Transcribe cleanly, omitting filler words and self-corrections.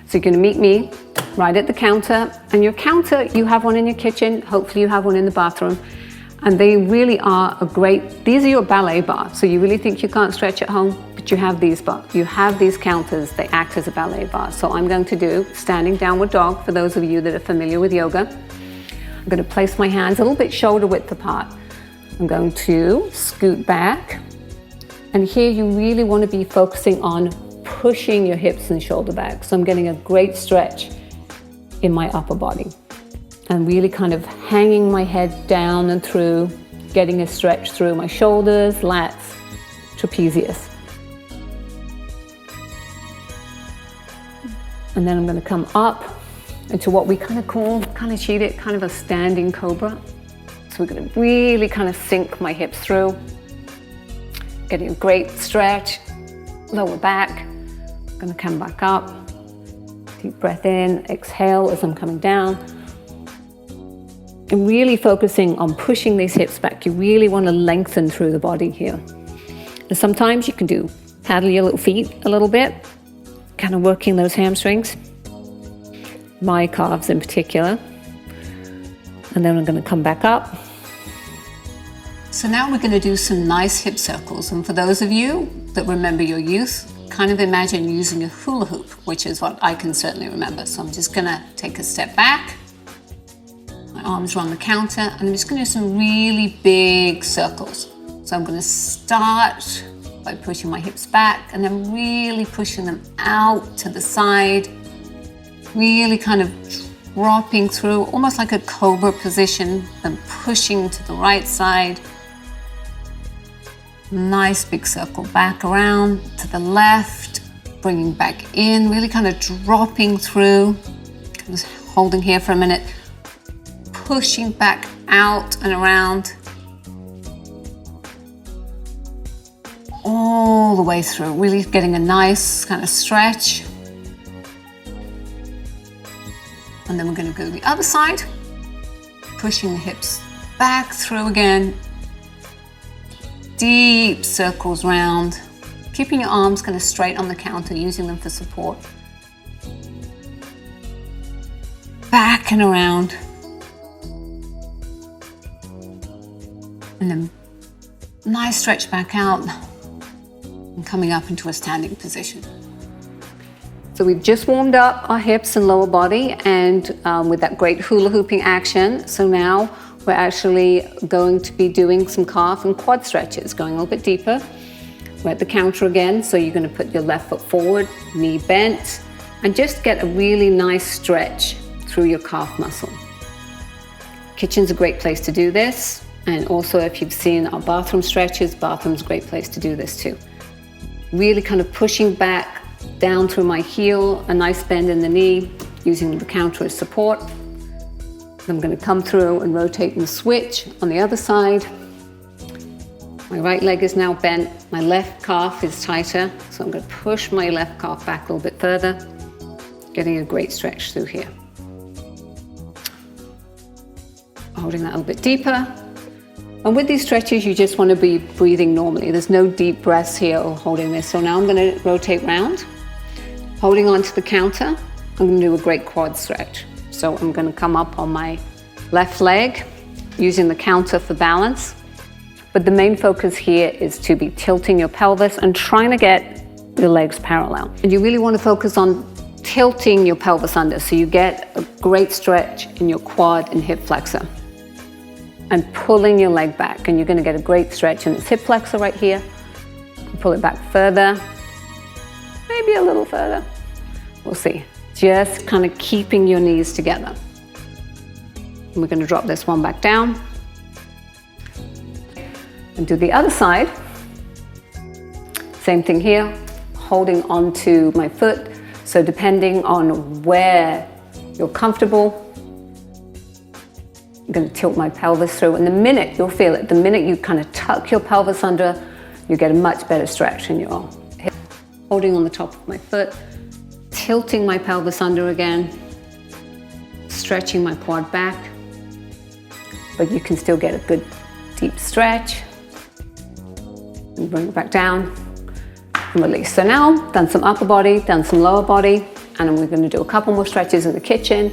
So you're going to meet me right at the counter, and your counter, you have one in your kitchen, hopefully you have one in the bathroom, and they really are these are your ballet bars. So you really think you can't stretch at home, but you have these bars. You have these counters, they act as a ballet bar. So I'm going to do standing downward dog for those of you that are familiar with yoga. I'm going to place my hands a little bit shoulder width apart. I'm going to scoot back, and here you really want to be focusing on pushing your hips and shoulder back. So I'm getting a great stretch in my upper body and really kind of hanging my head down and through, getting a stretch through my shoulders, lats, trapezius. And then I'm going to come up into what we kind of cheat it, kind of a standing cobra. So we're going to really kind of sink my hips through, getting a great stretch, lower back. I'm going to come back up. Deep breath in, exhale as I'm coming down. And really focusing on pushing these hips back. You really want to lengthen through the body here. And sometimes you can paddle your little feet a little bit, kind of working those hamstrings, my calves in particular. And then I'm going to come back up. So now we're going to do some nice hip circles. And for those of you that remember your youth, kind of imagine using a hula hoop, which is what I can certainly remember. So I'm just gonna take a step back. My arms are on the counter, and I'm just gonna do some really big circles. So I'm gonna start by pushing my hips back and then really pushing them out to the side, really kind of dropping through, almost like a cobra position, then pushing to the right side. Nice big circle back around to the left, bringing back in, really kind of dropping through, just holding here for a minute, pushing back out and around, all the way through, really getting a nice kind of stretch. And then we're going to go to the other side, pushing the hips back through again. Deep circles round, keeping your arms kind of straight on the counter, using them for support. Back and around. And then nice stretch back out and coming up into a standing position. So we've just warmed up our hips and lower body, and with that great hula hooping action. So now we're actually going to be doing some calf and quad stretches, going a little bit deeper. We're at the counter again, so you're going to put your left foot forward, knee bent, and just get a really nice stretch through your calf muscle. Kitchen's a great place to do this, and also if you've seen our bathroom stretches, bathroom's a great place to do this too. Really kind of pushing back down through my heel, a nice bend in the knee, using the counter as support. I'm going to come through and rotate and switch on the other side. My right leg is now bent, my left calf is tighter, so I'm going to push my left calf back a little bit further, getting a great stretch through here. Holding that a little bit deeper. And with these stretches, you just want to be breathing normally. There's no deep breaths here or holding this. So now I'm going to rotate round, holding onto the counter. I'm going to do a great quad stretch. So I'm going to come up on my left leg, using the counter for balance. But the main focus here is to be tilting your pelvis and trying to get your legs parallel. And you really want to focus on tilting your pelvis under, so you get a great stretch in your quad and hip flexor. And pulling your leg back, and you're going to get a great stretch in this hip flexor right here. Pull it back further, maybe a little further. We'll see. Just kind of keeping your knees together. And we're going to drop this one back down. And do the other side. Same thing here, holding onto my foot. So depending on where you're comfortable, I'm going to tilt my pelvis through, and the minute you'll feel it, the minute you kind of tuck your pelvis under, you get a much better stretch in your hip. Holding on the top of my foot, tilting my pelvis under again, stretching my quad back, but you can still get a good deep stretch. And bring it back down and release. So now, done some upper body, done some lower body, and then we're going to do a couple more stretches in the kitchen.